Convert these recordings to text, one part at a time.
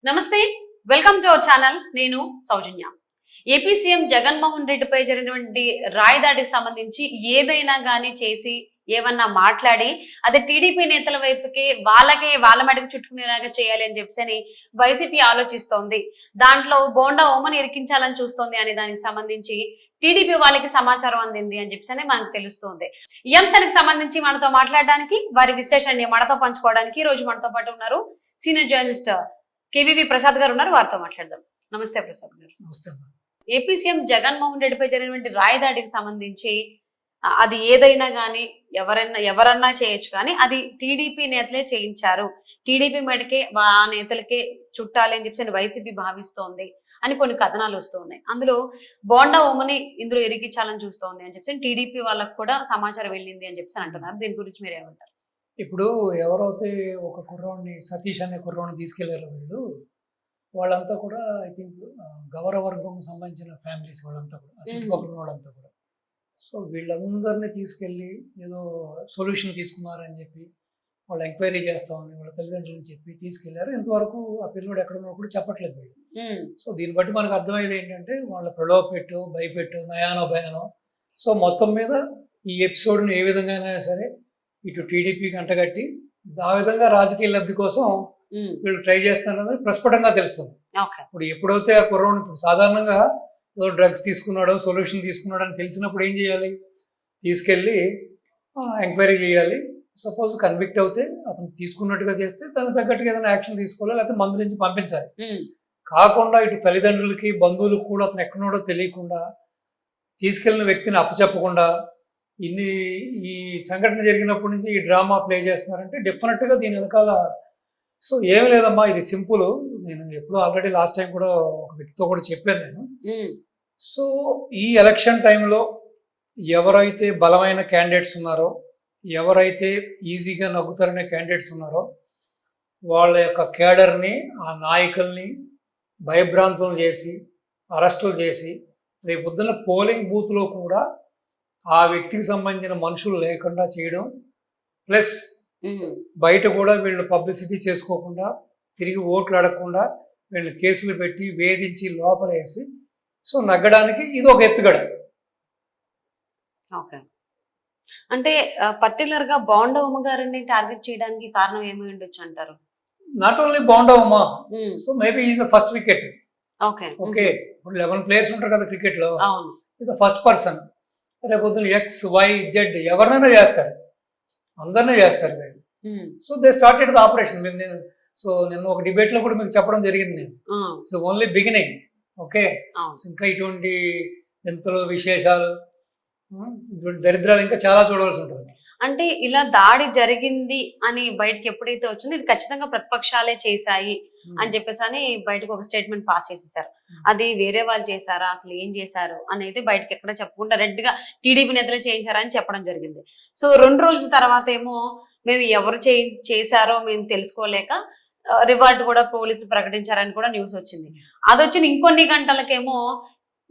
నమస్తే, welcome to our channel. నేను సౌజన్య. AP CM Jaganmohan రెడ్డిపై జరిగినటువంటి రాయదాడికి సంబంధించి ఏదైనా గానీ చేసి ఏమన్నా మాట్లాడి అది టీడీపీ నేతల వైపుకి వాళ్ళ మడికి చుట్టుకునేలాగా చేయాలి అని చెప్పని వైసీపీ ఆలోచిస్తోంది. దాంట్లో బోండా ఓమని ఇరికించాలని చూస్తోంది అనే దానికి సంబంధించి టీడీపీ వాళ్ళకి సమాచారం అందింది అని చెప్పని మనకు తెలుస్తోంది. ఈ అంశానికి సంబంధించి మనతో మాట్లాడడానికి, వారి విశ్లేషణని మనతో పంచుకోవడానికి ఈ రోజు మనతో పాటు ఉన్నారు సీనియర్ జర్నలిస్ట్ కేవీవి ప్రసాద్ గారు ఉన్నారు. వారితో మాట్లాడదాం. నమస్తే ప్రసాద్ గారు. నమస్తే. ఏపీ సీఎం జగన్మోహన్ రెడ్డిపై జరిగినటువంటి రాయదాడికి సంబంధించి అది ఏదైనా గానీ ఎవరన్నా చేయొచ్చు, కానీ అది టీడీపీ నేతలే చేయించారు, టీడీపీ మడికే ఆ నేతలకే చుట్టాలి అని చెప్పి వైసీపీ భావిస్తోంది అని కొన్ని కథనాలు వస్తూ ఉన్నాయి. అందులో బోండా ఓమని ఇందులో ఇరికించాలని చూస్తోంది అని చెప్పి టీడీపీ వాళ్ళకు కూడా సమాచారం వెళ్ళింది అని చెప్పి అంటున్నారు. దీని గురించి మీరు ఏమంటారు? ఇప్పుడు ఎవరైతే ఒక కుర్రోడిని, సతీష్ అనే కుర్రోడిని తీసుకెళ్లారో వాళ్ళంతా కూడా ఐ థింక్ గౌరవర్గం సంబంధించిన ఫ్యామిలీస్ వాళ్ళంతా కూడా, చుట్టుపక్కల వాళ్ళంతా కూడా. సో వీళ్ళందరినీ తీసుకెళ్ళి ఏదో సొల్యూషన్ తీసుకున్నారని చెప్పి వాళ్ళు ఎంక్వైరీ చేస్తామని వాళ్ళ తల్లిదండ్రులకు చెప్పి తీసుకెళ్లారు. ఇంతవరకు ఆ పిల్లడు ఎక్కడున్నా కూడా చెప్పట్లేదు వీళ్ళు. సో దీన్ని బట్టి మనకు అర్థమయ్యేది ఏంటంటే వాళ్ళ ప్రలోభపెట్టు, భయపెట్టు, నయానో భయానో. సో మొత్తం మీద ఈ ఎపిసోడ్ని ఏ విధంగా అయినా సరే ఇటు టీడీపీకి అంటగట్టి ఆ విధంగా రాజకీయ లబ్ధి కోసం వీళ్ళు ట్రై చేస్తున్నది ప్రస్ఫుటంగా తెలుస్తుంది. ఇప్పుడు ఎప్పుడైతే ఆ కుర్రోడు ఇప్పుడు సాధారణంగా ఏదో డ్రగ్స్ తీసుకున్నాడో, సొల్యూషన్ తీసుకున్నాడో అని తెలిసినప్పుడు ఏం చేయాలి? తీసుకెళ్ళి ఎంక్వైరీ చేయాలి. సపోజ్ కన్విక్ట్ అవుతే అతను తీసుకున్నట్టుగా చేస్తే దానికి తగ్గట్టుగా ఏదైనా యాక్షన్ తీసుకోవాలి, లేకపోతే మందు నుంచి పంపించాలి. కాకుండా ఇటు తల్లిదండ్రులకి, బంధువులకు కూడా అతను ఎక్కడున్నాడో తెలియకుండా తీసుకెళ్లిన వ్యక్తిని అప్పచెప్పకుండా ఈ సంఘటన జరిగినప్పటి నుంచి ఈ డ్రామా ప్లే చేస్తున్నారంటే డెఫినెట్గా దీని వెనకాల సో ఏమి లేదమ్మా, ఇది సింపుల్. నేను ఎప్పుడో ఆల్రెడీ లాస్ట్ టైం కూడా ఒక వ్యక్తితో కూడా చెప్పాను నేను. సో ఈ ఎలక్షన్ టైంలో ఎవరైతే బలమైన క్యాండిడేట్స్ ఉన్నారో, ఎవరైతే ఈజీగా నగ్గుతారనే క్యాండిడేట్స్ ఉన్నారో వాళ్ళ యొక్క కేడర్ని, ఆ నాయకుల్ని భయభ్రాంతులు చేసి, అరెస్టులు చేసి, రేపు పొద్దున్న పోలింగ్ బూత్లో కూడా ఆ వ్యక్తికి సంబంధించిన మనుషులు లేకుండా చేయడం, ప్లస్ బయట కూడా వీళ్ళు పబ్లిసిటీ చేసుకోకుండా, తిరిగి ఓట్లు అడగకుండా వీళ్ళు కేసులు పెట్టి వేధించి లోపలేసి సో నగ్గడానికి ఇది ఒక ఎత్తుగడ. ఓకే, అంటే పర్టికులర్ గా బోండా ఉమ్మ గారిని టార్గెట్ చేయడానికి కారణం ఏమి ఉండొచ్చు అంటారు? నాట్ ఓన్లీ బోండా ఉమ్మ, so maybe is the first wicket. Okay, ఇప్పుడు 11 ప్లేయర్స్ ఉంటారు కదా క్రికెట్ లో, ఇది ఫస్ట్ పర్సన్. రేపొద్దున ఎక్స్, వై, జెడ్ ఎవరినైనా చేస్తారు, అందరినీ చేస్తారు వీళ్ళు. So they started the operation. So నేను ఒక డిబేట్ లో కూడా మీకు చెప్పడం జరిగింది. నేను సో ఓన్లీ బిగినింగ్. ఓకే, ఇంకా ఇటువంటి ఎంతలో విశేషాలు, దరిద్రాలు ఇంకా చాలా చూడవలసి ఉంటుంది. అంటే ఇలా దాడి జరిగింది అని బయటకి ఎప్పుడైతే వచ్చిందో ఇది ఖచ్చితంగా ప్రతిపక్షాలే చేశాయి అని చెప్పేసి అని బయటకు ఒక స్టేట్మెంట్ పాస్ చేసేసారు. అది వేరే వాళ్ళు చేశారా, అసలు ఏం చేశారు అనేది బయటకి ఎక్కడ చెప్పకుండా రెడ్ గా టీడీపీ నేతలే చేయించారా అని చెప్పడం జరిగింది. సో 2 రోజుల తర్వాత ఏమో మేము ఎవరు చేశారో మేము తెలుసుకోలేక రివార్డు కూడా పోలీసులు ప్రకటించారని కూడా న్యూస్ వచ్చింది. అది వచ్చిన ఇంకొన్ని గంటలకేమో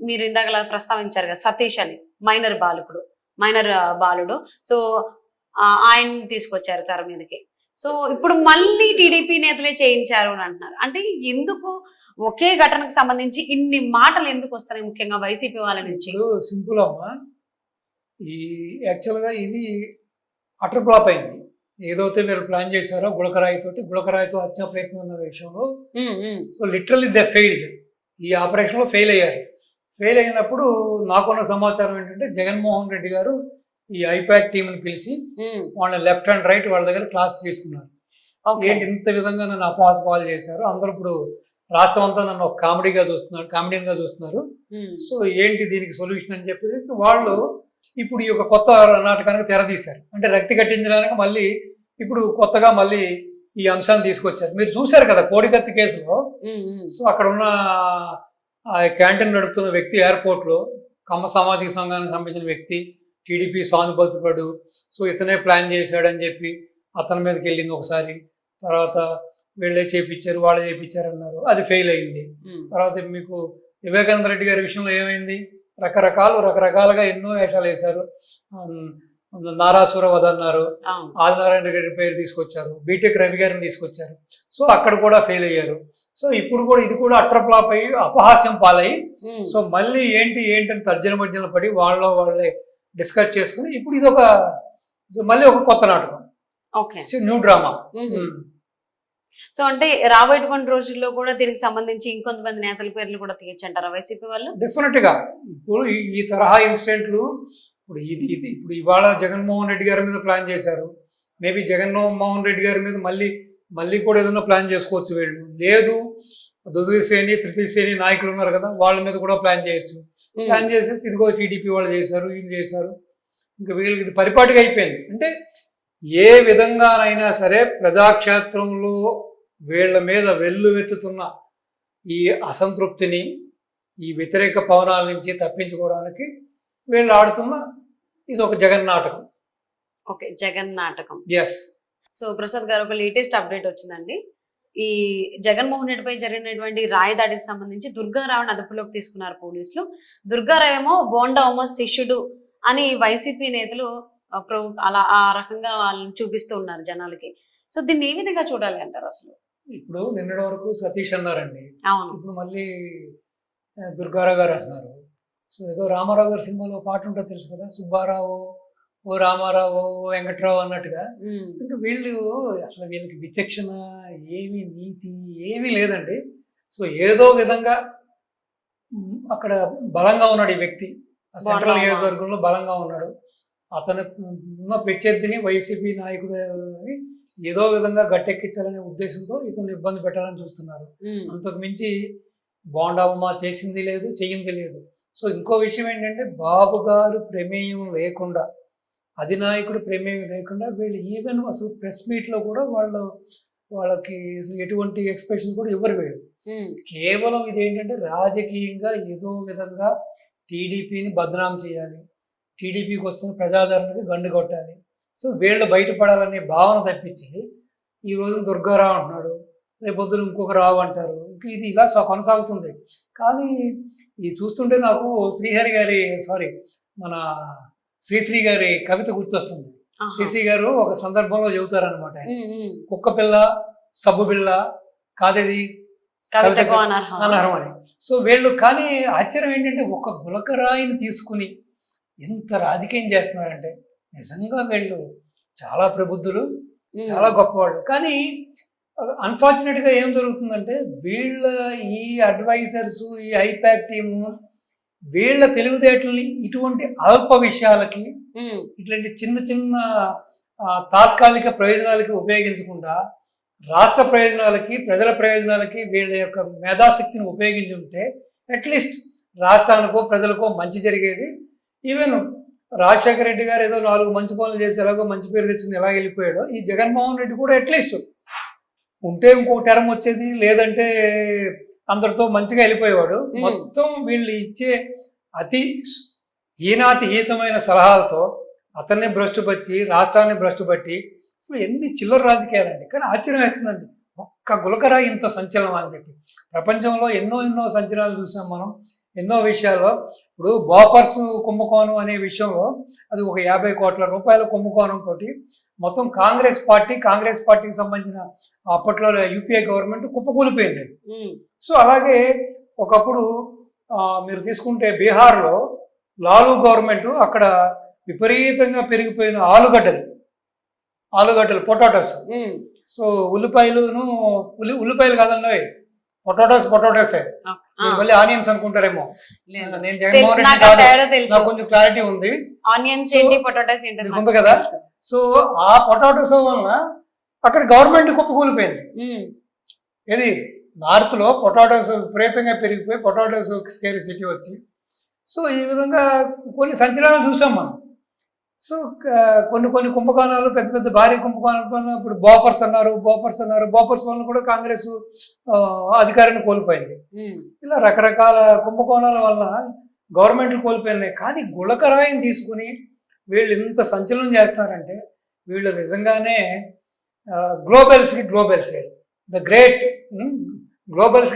మీరు ఇందాక ప్రస్తావించారు కదా సతీష్ అని, మైనర్ బాలుడు. సో ఆయన్ని తీసుకొచ్చారు తెర మీదకి. సో ఇప్పుడు మళ్ళీ టీడీపీ నేతలే చేయించారు అని అంటున్నారు. అంటే ఎందుకు ఒకే ఘటనకు సంబంధించి ఇన్ని మాటలు ఎందుకు వస్తున్నాయి, ముఖ్యంగా వైసీపీ వాళ్ళ నుంచి? సింపుల్ అమ్మా, ఈ యాక్చువల్గా ఇది అటర్ ఫ్లాప్ అయింది. ఏదైతే మీరు ప్లాన్ చేశారో గుళకరాయితో హత్యా ప్రయత్నం ఉన్న విషయంలో సో లిటరల్లీ దే ఫెయిల్డ్. ఈ ఆపరేషన్లో ఫెయిల్ అయ్యారు. ఫెయిల్ అయినప్పుడు నాకున్న సమాచారం ఏంటంటే జగన్మోహన్ రెడ్డి గారు ఈ ఐపాక్ టీంని పిలిచి వాళ్ళని లెఫ్ట్ అండ్ రైట్ వాళ్ళ దగ్గర క్లాస్ తీసుకున్నారు. ఏంటి ఇంత విధంగా నన్ను అపహాస్యాలు చేశారు, అందరూ ఇప్పుడు రాష్ట్రం అంతా నన్ను ఒక కామెడీగా చూస్తున్నారు. సో ఏంటి దీనికి సొల్యూషన్ అని చెప్పి వాళ్ళు ఇప్పుడు ఈ యొక్క కొత్త నాటకానికి తెరదీశారు. అంటే రక్తి కట్టించడానికి మళ్ళీ ఇప్పుడు కొత్తగా మళ్ళీ ఈ అంశాన్ని తీసుకొచ్చారు. మీరు చూశారు కదా కోడికత్తి కేసులో. సో అక్కడ ఉన్న క్యాంటీన్ నడుపుతున్న వ్యక్తి ఎయిర్పోర్ట్ లో కమ్మ సామాజిక సంఘానికి సంబంధించిన వ్యక్తి, టీడీపీ సానుభూతిపడు. సో ఇతనే ప్లాన్ చేశాడని చెప్పి అతని మీదకి వెళ్ళింది ఒకసారి. తర్వాత వీళ్ళే చేయించారు, వాళ్ళే చేయించారు అన్నారు, అది ఫెయిల్ అయింది. తర్వాత మీకు వివేకానంద రెడ్డి గారి విషయంలో ఏమైంది? రకరకాలుగా ఎన్నో వేషాలు వేశారు. నారాసుర వధ అన్నారు, ఆదినారాయణ రెడ్డి పేరు తీసుకొచ్చారు, బీటెక్ రవి గారిని తీసుకొచ్చారు. సో అక్కడ కూడా ఫెయిల్ అయ్యారు. సో ఇప్పుడు కూడా ఇది కూడా అట్టర్ ఫ్లాప్ అయ్యి అపహాస్యం పాలయ్యి సో మళ్ళీ ఏంటి అని తర్జన భర్జనలు పడి వాళ్ళే డిస్కస్ చేసుకుని ఇప్పుడు ఇది ఒక మళ్ళీ ఒక కొత్త నాటకం, ఓకే, న్యూ డ్రామా. సో అంటే రాబోయేటువంటి రోజుల్లో కూడా దీనికి సంబంధించి ఇంకొంతమంది నేతల పేర్లు కూడా తీయచ్చంటారా వైసీపీ వాళ్ళు? డెఫినెట్ గా ఇప్పుడు ఈ తరహా ఇన్సిడెంట్లు ఇప్పుడు ఇప్పుడు ఇవాళ జగన్మోహన్ రెడ్డి గారి మీద ప్లాన్ చేశారు, మేబీ జగన్మోహన్ రెడ్డి గారి మీద మళ్ళీ కూడా ఏదైనా ప్లాన్ చేసుకోవచ్చు వీళ్ళు, లేదు ద్వితీయ శ్రేణి తృతీయ శ్రేణి నాయకులు ఉన్నారు కదా వాళ్ళ మీద కూడా ప్లాన్ చేయొచ్చు. ప్లాన్ చేసేసి ఇదిగో టీడీపీ వాళ్ళు చేశారు వీళ్ళు చేశారు, ఇంకా వీళ్ళకి ఇది పరిపాటిగా అయిపోయింది. అంటే ఏ విధంగానైనా సరే ప్రజాక్షేత్రంలో వీళ్ళ మీద వెల్లువెత్తుతున్న ఈ అసంతృప్తిని ఈ వ్యతిరేక పవనాల నుంచి తప్పించుకోవడానికి వీళ్ళు ఆడుతున్న ఇది ఒక జగన్ నాటకం. ఓకే, జగన్ నాటకం. ఎస్. సో ప్రసాద్ గారు, ఒక లేటెస్ట్ అప్డేట్ వచ్చిందండి. ఈ జగన్మోహన్ రెడ్డిపై జరిగినటువంటి రాయదాడికి సంబంధించి దుర్గారావుని అదుపులోకి తీసుకున్నారు పోలీసులు. దుర్గారావు ఏమో బోండా ఉమ శిష్యుడు అని వైసీపీ నేతలు అలా ఆ రకంగా వాళ్ళని చూపిస్తూ ఉన్నారు జనాలకి. సో దీన్ని ఏ విధంగా చూడాలి అంటారు అసలు? ఇప్పుడు నిన్నటి వరకు సతీష్ అన్నారండి, అవును, ఇప్పుడు మళ్ళీ దుర్గారావు గారు అంటున్నారు. సో ఏదో రామారావు గారి సినిమాలో పాట ఉంటుంది తెలుసు కదా, సుబ్బారావు ఓ రామారావు ఓ వెంకట్రావు అన్నట్టుగా. ఇంకా వీళ్ళు అసలు వీళ్ళకి విచక్షణ ఏమీ నీతి ఏమీ లేదండి. సో ఏదో విధంగా అక్కడ బలంగా ఉన్నాడు ఈ వ్యక్తి, సెంట్రల్ నియోజకవర్గంలో బలంగా ఉన్నాడు. అతను ఉన్న ప్రత్యర్థిని వైసీపీ నాయకుడు ఏదో విధంగా గట్టెక్కించాలనే ఉద్దేశంతో ఇతను ఇబ్బంది పెట్టాలని చూస్తున్నారు. అంతకు మించి బోండాబొమ్మ చేసింది లేదు, చెయ్యింది లేదు. సో ఇంకో విషయం ఏంటంటే బాబు గారు ప్రమేయం లేకుండా, అధినాయకుడు ప్రమేయం లేకుండా వీళ్ళు ఈవెన్ అసలు ప్రెస్ మీట్లో కూడా వాళ్ళకి ఎటువంటి ఎక్స్ప్రెషన్ కూడా ఇవ్వరు వీళ్ళు. కేవలం ఇదేంటంటే రాజకీయంగా ఏదో విధంగా టీడీపీని బదనాం చేయాలి, టీడీపీకి వస్తున్న ప్రజాదరణకి గండు కొట్టాలి. సో వీళ్ళు బయటపడాలనే భావన తప్పించి ఈ రోజు దుర్గారావు అంటున్నాడు, రేపొద్దున ఇంకొక రావు అంటారు. ఇంకా ఇది ఇలా కొనసాగుతుంది. కానీ ఇది చూస్తుంటే నాకు మన శ్రీశ్రీ గారి కవిత గుర్తొస్తుంది. శ్రీశ్రీ గారు ఒక సందర్భంలో చెబుతారనమాట, కుక్క పిల్ల సబ్బు బిళ్ళ కాదేది అనర్హం అని. సో వీళ్ళు కానీ ఆశ్చర్యం ఏంటంటే ఒక గులకరాయిని తీసుకుని ఎంత రాజకీయం చేస్తున్నారంటే నిజంగా వీళ్ళు చాలా ప్రబుద్ధులు, చాలా గొప్పవాళ్ళు. కానీ అన్ఫార్చునేట్ గా ఏం జరుగుతుందంటే వీళ్ళ ఈ అడ్వైజర్స్, ఈ ఐపాక్ టీము వీళ్ళ తెలివితేటల్ని ఇటువంటి అల్ప విషయాలకి, ఇట్లాంటి చిన్న తాత్కాలిక ప్రయోజనాలకి ఉపయోగించకుండా రాష్ట్ర ప్రయోజనాలకి, ప్రజల ప్రయోజనాలకి వీళ్ళ యొక్క మేధాశక్తిని ఉపయోగించుంటే అట్లీస్ట్ రాష్ట్రానికో ప్రజలకో మంచి జరిగేది. ఈవెన్ రాజశేఖర రెడ్డి గారు ఏదో 4 మంచి పనులు చేసి ఎలాగో మంచి పేరు తెచ్చుకుని ఎలా వెళ్ళిపోయాడో ఈ జగన్మోహన్ రెడ్డి కూడా అట్లీస్ట్ ఉంటే ఇంకో టర్మ్ వచ్చేది, లేదంటే అందరితో మంచిగా వెళ్ళిపోయేవాడు. మొత్తం వీళ్ళు ఇచ్చే అతి హీనాతిహీతమైన సలహాలతో అతన్ని భ్రష్టుపట్టి, రాష్ట్రాన్ని భ్రష్టుపట్టి అసలు ఎన్ని చిల్లర రాజకీయాలండి. కానీ ఆశ్చర్యం వేస్తుందండి, ఒక్క గులకరా ఇంత సంచలనం అని చెప్పి. ప్రపంచంలో ఎన్నో సంచలనాలు చూసాం మనం ఎన్నో విషయాల్లో. ఇప్పుడు బోఫర్స్ కుంభకోణం అనే విషయంలో అది ఒక 50 కోట్ల రూపాయల కుంభకోణంతో మొత్తం కాంగ్రెస్ పార్టీకి సంబంధించిన అప్పట్లో యూపీఏ గవర్నమెంట్ కుప్పకూలిపోయింది. సో అలాగే ఒకప్పుడు మీరు తీసుకుంటే బీహార్లో లాలూ గవర్నమెంట్ అక్కడ విపరీతంగా పెరిగిపోయిన ఆలుగడ్డలు పొటాటోస్. సో ఉల్లిపాయలు కాదండి, పొటాటోసే. మళ్ళీ ఆనియన్స్ అనుకుంటారేమో, నేను జగన్మోహన్ రెడ్డి నాకు కొంచెం క్లారిటీ ఉంది, ఆనియన్స్ ఉంది కదా. సో ఆ పొటాటోస్ వలన అక్కడ గవర్నమెంట్ కుప్పకూలిపోయింది. ఏది నార్త్ లో పొటాటోస్ విపరీతంగా పెరిగిపోయి పొటాటోస్ స్కేర్సిటీ వచ్చి, సో ఈ విధంగా కొన్ని సంచలనాలు చూసాం మనం. సో కొన్ని కుంభకోణాలు, పెద్ద భారీ కుంభకోణాలు. ఇప్పుడు బోఫర్స్ అన్నారు. బోఫర్స్ వల్ల కూడా కాంగ్రెస్ అధికారాన్ని కోల్పోయింది. ఇలా రకరకాల కుంభకోణాల వల్ల గవర్నమెంట్లు కోల్పోయినాయి. కానీ గులకరాయిని తీసుకుని వీళ్ళు ఇంత సంచలనం చేస్తున్నారంటే వీళ్ళు నిజంగానే global side the great global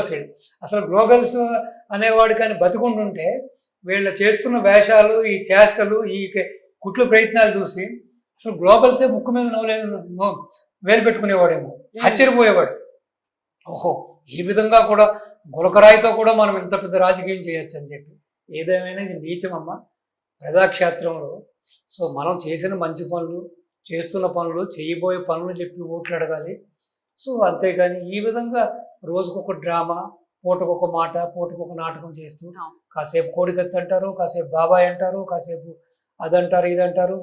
side. అసలు గ్లోబల్స్ అనేవాడు కానీ బతికుంటుంటే వీళ్ళు చేస్తున్న వేషాలు, ఈ చేష్టలు, ఈ కుట్లు ప్రయత్నాలు చూసి అసలు గ్లోబల్సే ముక్కు మీద వేలు పెట్టుకునేవాడేమో, ఆశ్చర్యపోయేవాడు. ఓహో ఈ విధంగా కూడా గులకరాయితో కూడా మనం ఇంత పెద్ద రాజకీయం చేయొచ్చు అని చెప్పి. ఏదేమైనా ఇది నీచమమ్మ ప్రజాక్షేత్రంలో. సో మనం చేసిన మంచి పనులు, చేస్తున్న పనులు, చేయబోయే పనులు చెప్పి ఓట్లు అడగాలి. సో అంతేగాని ఈ విధంగా రోజుకొక డ్రామా, పూటకొక మాట, పూటకొక నాటకం చేస్తూ అవును. కాసేపు కోడికత్తి అంటారు, కాసేపు బాబాయ్ అంటారు, కాసేపు అదంటారు ఇదంటారు.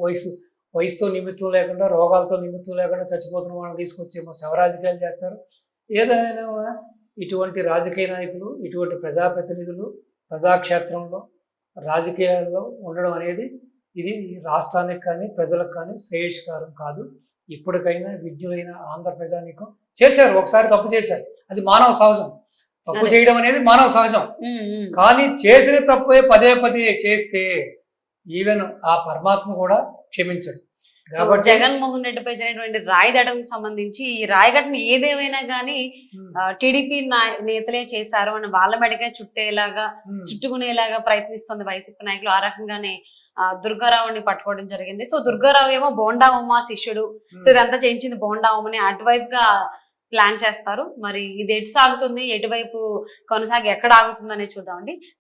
వయసుతో నిమిత్తం లేకుండా, రోగాలతో నిమిత్తం లేకుండా చచ్చిపోతున్న వాళ్ళని తీసుకొచ్చేమో శవరాజకీయాలు చేస్తారు. ఏదైనా ఇటువంటి రాజకీయ నాయకులు, ఇటువంటి ప్రజాప్రతినిధులు ప్రజాక్షేత్రంలో రాజకీయాల్లో ఉండడం అనేది ఇది రాష్ట్రానికి కానీ ప్రజలకు కానీ శ్రేయస్కరం కాదు. ఇప్పటికైనా విజ్ఞులైన ఆంధ్ర ప్రజానీకం చేశారు, ఒకసారి తప్పు చేశారు, అది మానవ సహజం. తప్పు అదే. చేయడం అనేది మానవ సహజం. కానీ చేసిన తప్పే పదే పదే చేస్తే ఈవెన్ ఆ పరమాత్మ కూడా క్షమించడు. సో కాబట్టి జగన్మోహన్ రెడ్డిపై జరిగినటువంటి రాయిదాడికి సంబంధించి ఈ రాయిఘటన ఏదేమైనా కానీ టీడీపీ నేతలే చేశారు అని వాళ్ళ మెడకే చుట్టుకునేలాగా ప్రయత్నిస్తుంది వైసీపీ నాయకులు. ఆ రకంగానే దుర్గారావుని పట్టుకోవడం జరిగింది. సో దుర్గారావు ఏమో బోండా ఉమ్మ శిష్యుడు, సో ఇదంతా చేయించింది బోండా ఉమ్మని అటువైపుగా ప్లాన్ చేస్తారు. మరి ఇది ఎటు సాగుతుంది, ఎటువైపు కొనసాగి ఎక్కడ ఆగుతుంది అనేది చూద్దామండి.